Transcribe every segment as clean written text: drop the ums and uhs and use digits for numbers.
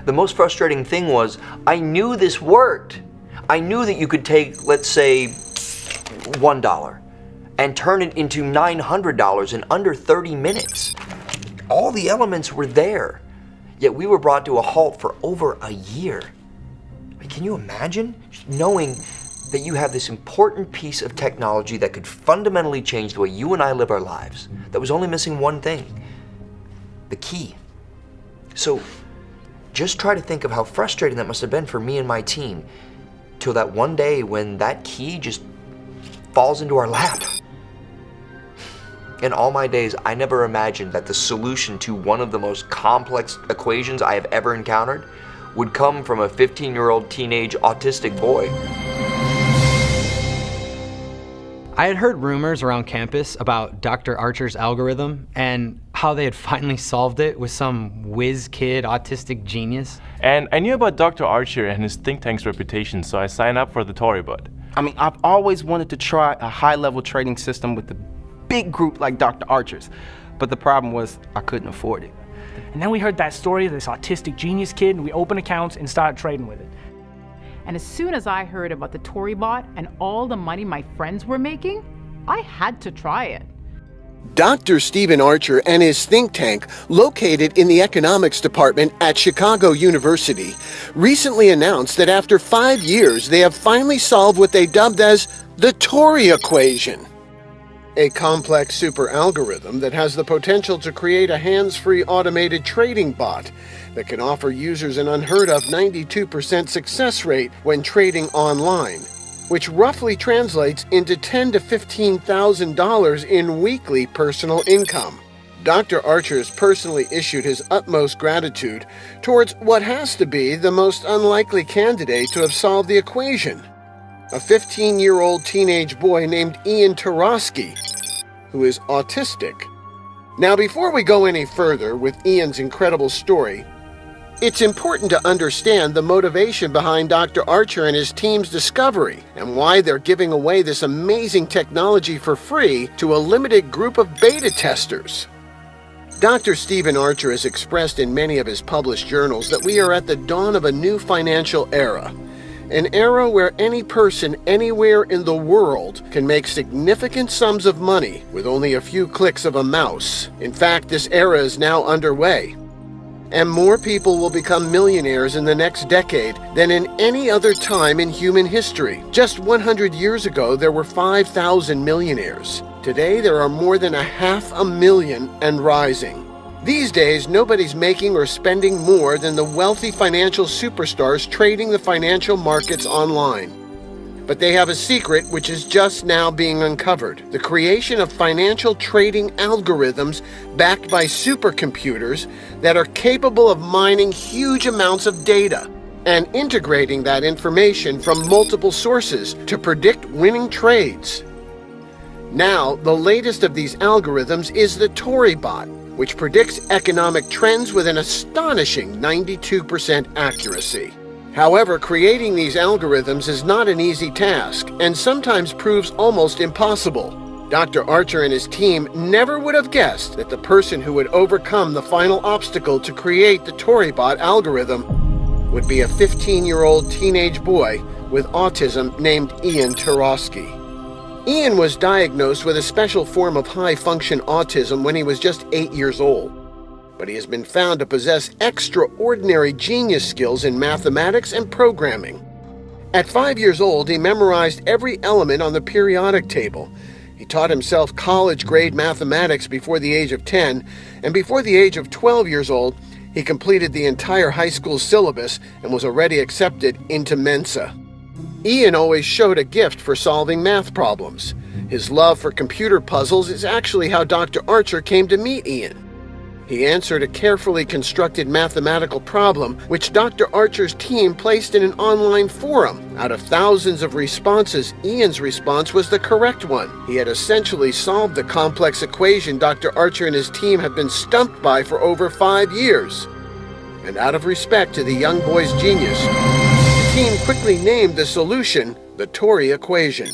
The most frustrating thing was I knew this worked. I knew that you could take, let's say, $1 and turn it into $900 in under 30 minutes. All the elements were there, yet we were brought to a halt for over a year. I mean, can you imagine knowing that you have this important piece of technology that could fundamentally change the way you and I live our lives, that was only missing one thing, the key. So just try to think of how frustrating that must have been for me and my team, till that one day when that key just falls into our lap. In all my days, I never imagined that the solution to one of the most complex equations I have ever encountered would come from a 15-year-old teenage autistic boy. I had heard rumors around campus about Dr. Archer's algorithm and how they had finally solved it with some whiz kid autistic genius. And I knew about Dr. Archer and his think tank's reputation, so I signed up for the ToryBot. I mean, I've always wanted to try a high-level trading system with a big group like Dr. Archer's, but the problem was I couldn't afford it. And then we heard that story of this autistic genius kid, and we opened accounts and started trading with it. And as soon as I heard about the ToryBot and all the money my friends were making, I had to try it. Dr. Stephen Archer and his think tank, located in the economics department at Chicago University, recently announced that after 5 years, they have finally solved what they dubbed as the Tory equation, a complex super algorithm that has the potential to create a hands-free automated trading bot that can offer users an unheard of 92% success rate when trading online, which roughly translates into $10,000 to $15,000 in weekly personal income. Dr. Archer has personally issued his utmost gratitude towards what has to be the most unlikely candidate to have solved the equation, a 15-year-old teenage boy named Ian Tarosky, who is autistic. Now, before we go any further with Ian's incredible story, it's important to understand the motivation behind Dr. Archer and his team's discovery and why they're giving away this amazing technology for free to a limited group of beta testers. Dr. Stephen Archer has expressed in many of his published journals that we are at the dawn of a new financial era, an era where any person anywhere in the world can make significant sums of money with only a few clicks of a mouse. In fact, this era is now underway, and more people will become millionaires in the next decade than in any other time in human history. Just 100 years ago, there were 5,000 millionaires. Today, there are more than 500,000 and rising. These days, nobody's making or spending more than the wealthy financial superstars trading the financial markets online. But they have a secret which is just now being uncovered: the creation of financial trading algorithms backed by supercomputers that are capable of mining huge amounts of data and integrating that information from multiple sources to predict winning trades. Now, the latest of these algorithms is the ToryBot, which predicts economic trends with an astonishing 92% accuracy. However, creating these algorithms is not an easy task and sometimes proves almost impossible. Dr. Archer and his team never would have guessed that the person who would overcome the final obstacle to create the ToryBot algorithm would be a 15-year-old teenage boy with autism named Ian Tarosky. Ian was diagnosed with a special form of high-function autism when he was just 8 years old, but he has been found to possess extraordinary genius skills in mathematics and programming. At 5 years old, he memorized every element on the periodic table. He taught himself college-grade mathematics before the age of 10, and before the age of 12 years old, he completed the entire high school syllabus and was already accepted into Mensa. Ian always showed a gift for solving math problems. His love for computer puzzles is actually how Dr. Archer came to meet Ian. He answered a carefully constructed mathematical problem, which Dr. Archer's team placed in an online forum. Out of thousands of responses, Ian's response was the correct one. He had essentially solved the complex equation Dr. Archer and his team have been stumped by for over 5 years. And out of respect to the young boy's genius, the team quickly named the solution the Tory equation.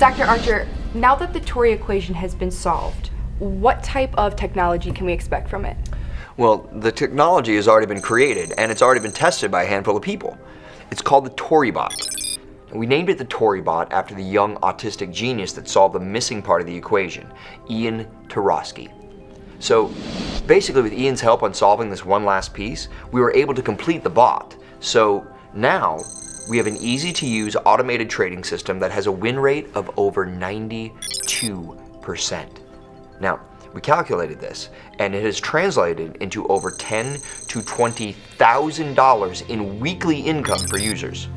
Dr. Archer, now that the Tory equation has been solved, what type of technology can we expect from it? Well, the technology has already been created, and it's already been tested by a handful of people. It's called the ToryBot. And we named it the ToryBot after the young autistic genius that solved the missing part of the equation, Ian Tarosky. So basically, with Ian's help on solving this one last piece, we were able to complete the bot. So now we have an easy-to-use automated trading system that has a win rate of over 92%. Now, we calculated this, and it has translated into over $10,000 to $20,000 in weekly income for users.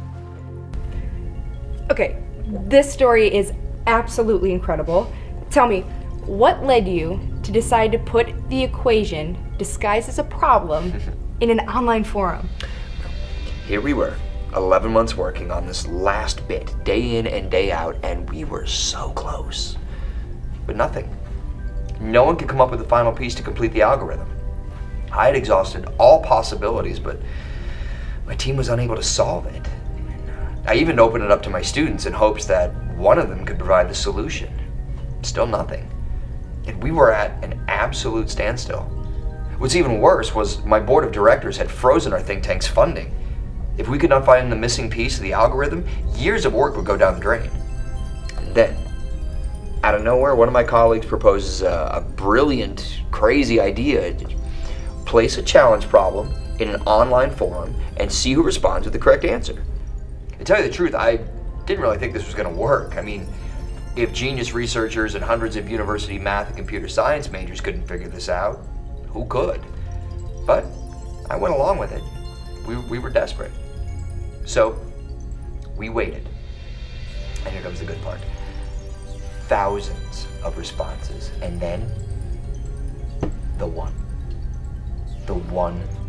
Okay, this story is absolutely incredible. Tell me, what led you to decide to put the equation, disguised as a problem, in an online forum? Here we were, 11 months working on this last bit, day in and day out, and we were so close. But nothing. No one could come up with the final piece to complete the algorithm. I had exhausted all possibilities, but my team was unable to solve it. I even opened it up to my students in hopes that one of them could provide the solution. Still nothing. And we were at an absolute standstill. What's even worse was my board of directors had frozen our think tank's funding. If we could not find the missing piece of the algorithm, years of work would go down the drain. And then, out of nowhere, one of my colleagues proposes a brilliant, crazy idea. Place a challenge problem in an online forum and see who responds with the correct answer. To tell you the truth, I didn't really think this was going to work. I mean, if genius researchers and hundreds of university math and computer science majors couldn't figure this out, who could? But I went along with it. We were desperate. So we waited. And here comes the good part. Thousands of responses, and then the one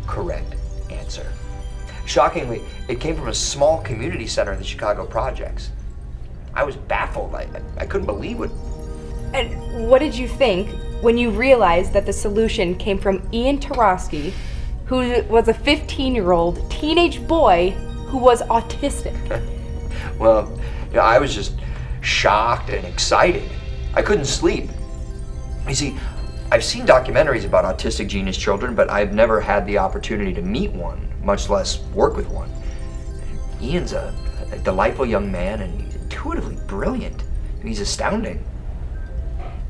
correct answer. Shockingly, it came from a small community center in the Chicago projects. I was baffled. I couldn't believe it. And what did you think when you realized that the solution came from Ian Tarosky, who was a 15-year-old teenage boy who was autistic? Well, I was just shocked and excited. I couldn't sleep. You see, I've seen documentaries about autistic genius children, but I've never had the opportunity to meet one, much less work with one. Ian's a delightful young man and he's intuitively brilliant. He's astounding.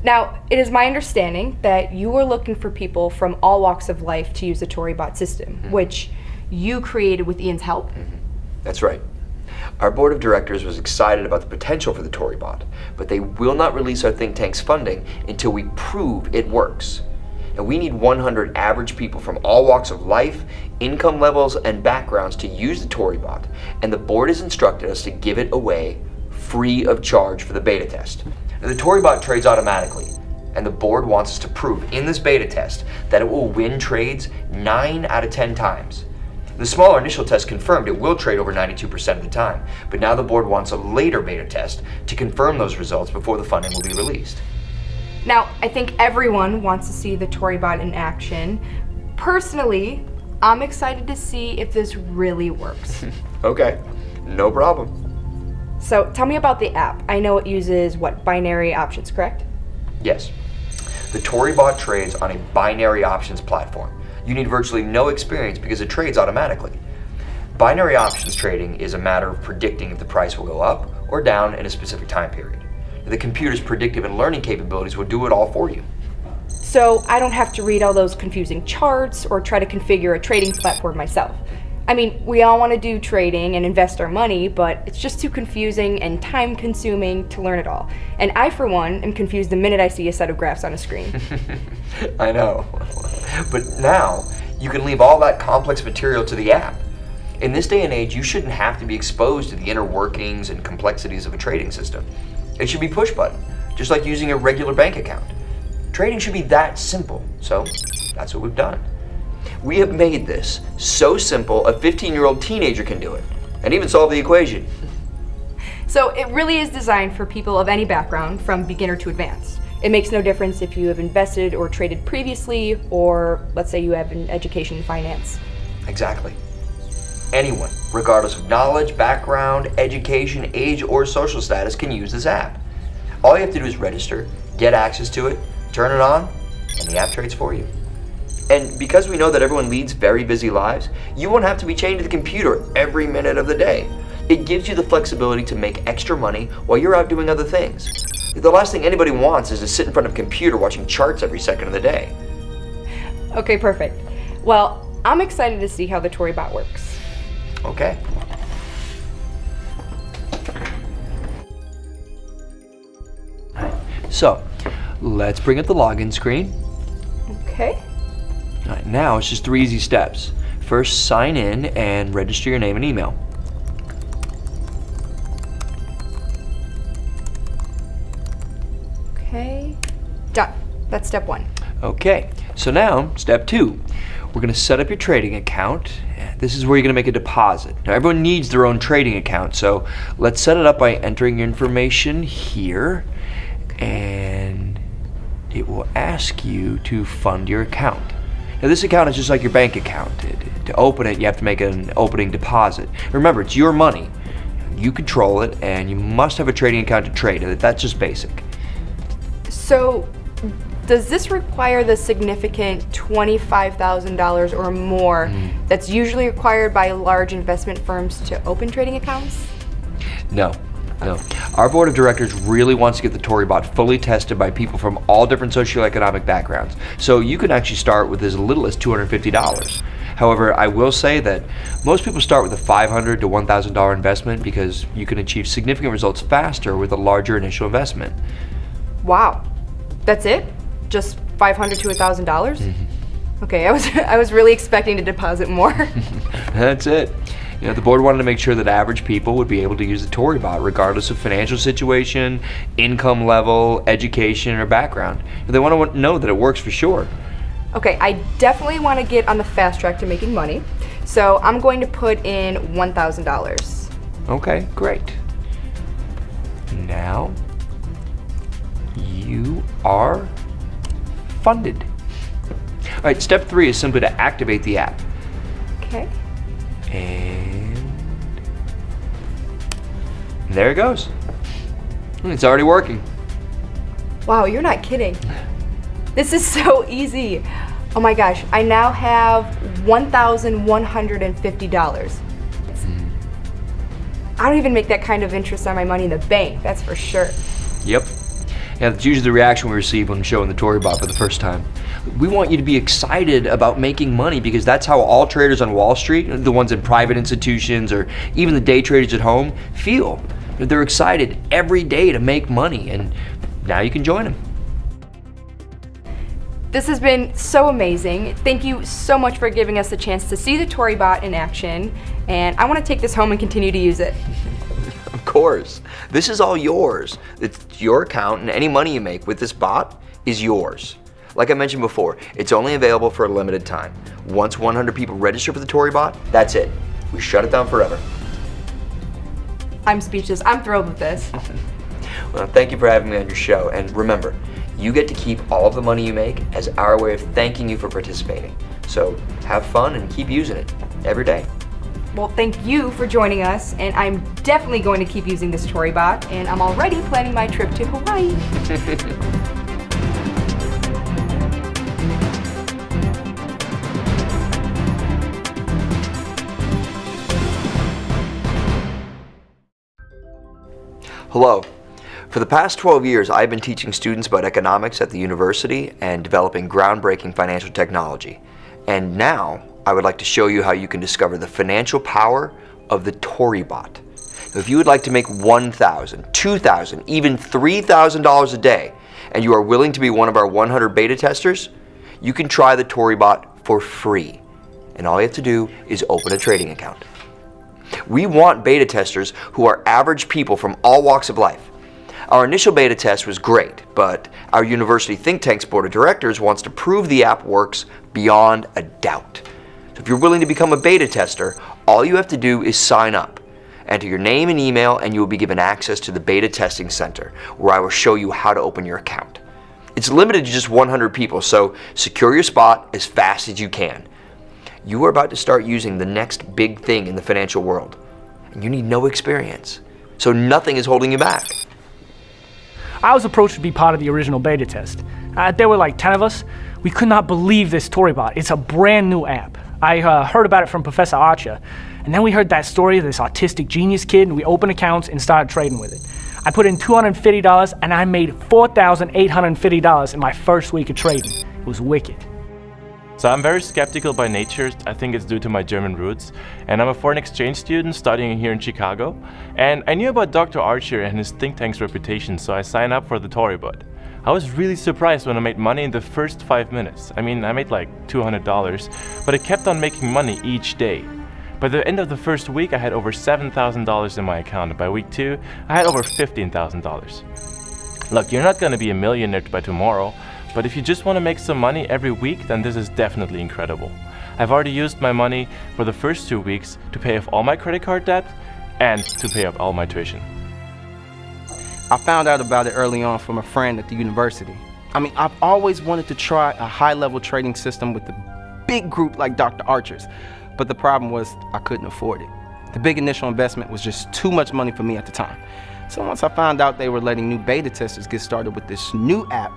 Now, it is my understanding that you were looking for people from all walks of life to use the ToryBot system, which you created with Ian's help. That's right. Our board of directors was excited about the potential for the ToryBot, but they will not release our think tank's funding until we prove it works. And we need 100 average people from all walks of life, income levels, and backgrounds to use the ToryBot, and the board has instructed us to give it away free of charge for the beta test. Now, the ToryBot trades automatically, and the board wants us to prove in this beta test that it will win trades 9 out of 10 times. The smaller initial test confirmed it will trade over 92% of the time, but now the board wants a later beta test to confirm those results before the funding will be released. Now, I think everyone wants to see the ToryBot in action. Personally, I'm excited to see if this really works. Okay, no problem. So tell me about the app. I know it uses, binary options, correct? Yes. The ToryBot trades on a binary options platform. You need virtually no experience because it trades automatically. Binary options trading is a matter of predicting if the price will go up or down in a specific time period. The computer's predictive and learning capabilities will do it all for you. So I don't have to read all those confusing charts or try to configure a trading platform myself. I mean, we all want to do trading and invest our money, but it's just too confusing and time-consuming to learn it all. And I, for one, am confused the minute I see a set of graphs on a screen. I know. But now, you can leave all that complex material to the app. In this day and age, you shouldn't have to be exposed to the inner workings and complexities of a trading system. It should be push button, just like using a regular bank account. Trading should be that simple, so that's what we've done. We have made this so simple a 15-year-old teenager can do it, and even solve the equation. So it really is designed for people of any background, from beginner to advanced. It makes no difference if you have invested or traded previously, or let's say you have an education in finance. Exactly. Anyone, regardless of knowledge, background, education, age, or social status, can use this app. All you have to do is register, get access to it, turn it on, and the app trades for you. And because we know that everyone leads very busy lives, you won't have to be chained to the computer every minute of the day. It gives you the flexibility to make extra money while you're out doing other things. The last thing anybody wants is to sit in front of a computer watching charts every second of the day. Okay, perfect. Well, I'm excited to see how the ToryBot works. Okay. So, let's bring up the login screen. Okay. All right, now it's just 3 easy steps. First, sign in and register your name and email. Okay. Done. That's step 1. Okay, so now, step 2. We're gonna set up your trading account. This is where you're gonna make a deposit. Now, everyone needs their own trading account, so let's set it up by entering your information here, and it will ask you to fund your account. Now, this account is just like your bank account. To open it, you have to make an opening deposit. Remember, it's your money. You control it, and you must have a trading account to trade it. That's just basic. So, does this require the significant $25,000 or more that's usually required by large investment firms to open trading accounts? No. Our board of directors really wants to get the ToryBot fully tested by people from all different socioeconomic backgrounds. So you can actually start with as little as $250. However, I will say that most people start with a $500 to $1,000 investment because you can achieve significant results faster with a larger initial investment. Wow. That's it? Just $500 to $1,000? Okay, I was really expecting to deposit more. That's it. The board wanted to make sure that average people would be able to use the ToryBot regardless of financial situation, income level, education, or background. They want to know that it works for sure. Okay, I definitely want to get on the fast track to making money, so I'm going to put in $1,000. Okay, great. Now, you are funded. All right, step 3 is simply to activate the app. Okay. And there it goes. It's already working. Wow, you're not kidding. This is so easy. Oh my gosh, I now have $1,150. I don't even make that kind of interest on my money in the bank, that's for sure. Yep. Yeah, that's usually the reaction we receive when showing the ToryBot for the first time. We want you to be excited about making money because that's how all traders on Wall Street, the ones in private institutions or even the day traders at home, feel. They're excited every day to make money, and now you can join them. This has been so amazing. Thank you so much for giving us the chance to see the ToryBot in action, and I want to take this home and continue to use it. Of course. This is all yours. It's your account, and any money you make with this bot is yours. Like I mentioned before, it's only available for a limited time. Once 100 people register for the ToryBot, that's it. We shut it down forever. I'm speechless. I'm thrilled with this. Well, thank you for having me on your show, and remember, you get to keep all of the money you make as our way of thanking you for participating. So have fun and keep using it every day. Well, thank you for joining us, and I'm definitely going to keep using this ToryBot, and I'm already planning my trip to Hawaii. Hello. For the past 12 years, I've been teaching students about economics at the university and developing groundbreaking financial technology. And now, I would like to show you how you can discover the financial power of the ToryBot. If you would like to make $1,000, $2,000, even $3,000 a day, and you are willing to be one of our 100 beta testers, you can try the ToryBot for free. And all you have to do is open a trading account. We want beta testers who are average people from all walks of life. Our initial beta test was great, but our university think tank's board of directors wants to prove the app works beyond a doubt. So if you're willing to become a beta tester, all you have to do is sign up. Enter your name and email, and you will be given access to the beta testing center, where I will show you how to open your account. It's limited to just 100 people, so secure your spot as fast as you can. You are about to start using the next big thing in the financial world, and you need no experience, so nothing is holding you back. I was approached to be part of the original beta test. There were like 10 of us. We could not believe this ToryBot. It's a brand new app. I heard about it from Professor Archer, and then we heard that story of this autistic genius kid, and we opened accounts and started trading with it. I put in $250 and I made $4,850 in my first week of trading. It was wicked. So I'm very skeptical by nature. I think it's due to my German roots. And I'm a foreign exchange student studying here in Chicago. And I knew about Dr. Archer and his think tank's reputation, so I signed up for the ToryBot. I was really surprised when I made money in the first 5 minutes. I mean, I made like $200, but it kept on making money each day. By the end of the first week, I had over $7,000 in my account, and by week 2, I had over $15,000. Look, you're not gonna be a millionaire by tomorrow, but if you just want to make some money every week, then this is definitely incredible. I've already used my money for the first 2 weeks to pay off all my credit card debt and to pay off all my tuition. I found out about it early on from a friend at the university. I mean, I've always wanted to try a high-level trading system with a big group like Dr. Archer's, but the problem was I couldn't afford it. The big initial investment was just too much money for me at the time. So once I found out they were letting new beta testers get started with this new app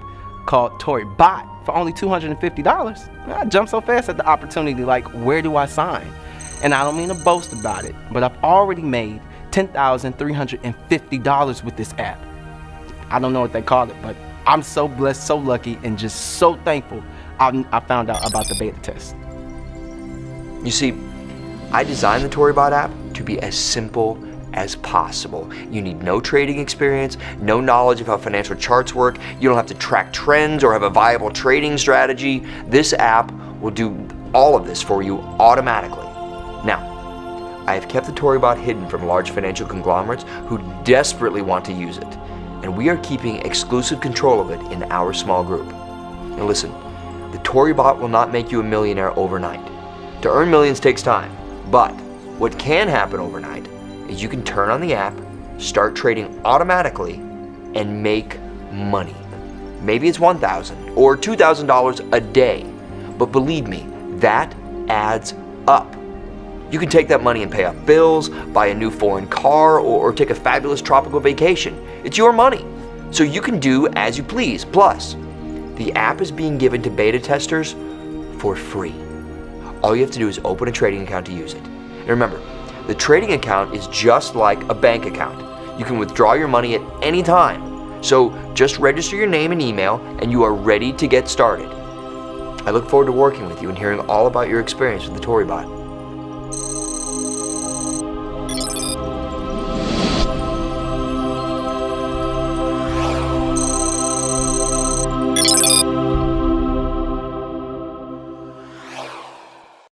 called ToryBot for only $250, I jumped so fast at the opportunity, like, where do I sign? And I don't mean to boast about it, but I've already made $10,350 with this app. I don't know what they call it, but I'm so blessed, so lucky, and just so thankful I found out about the beta test. You see, I designed the ToryBot app to be as simple as possible. You need no trading experience, no knowledge of how financial charts work. You don't have to track trends or have a viable trading strategy. This app will do all of this for you automatically. Now, I have kept the ToryBot hidden from large financial conglomerates who desperately want to use it, and we are keeping exclusive control of it in our small group. Now listen, the ToryBot will not make you a millionaire overnight. To earn millions takes time, but what can happen overnight is you can turn on the app, start trading automatically, and make money. Maybe it's $1,000 or $2,000 a day, but believe me, that adds up. You can take that money and pay off bills, buy a new foreign car, or take a fabulous tropical vacation. It's your money, so you can do as you please. Plus, the app is being given to beta testers for free. All you have to do is open a trading account to use it. And remember, the trading account is just like a bank account. You can withdraw your money at any time. So just register your name and email, and you are ready to get started. I look forward to working with you and hearing all about your experience with the ToryBot.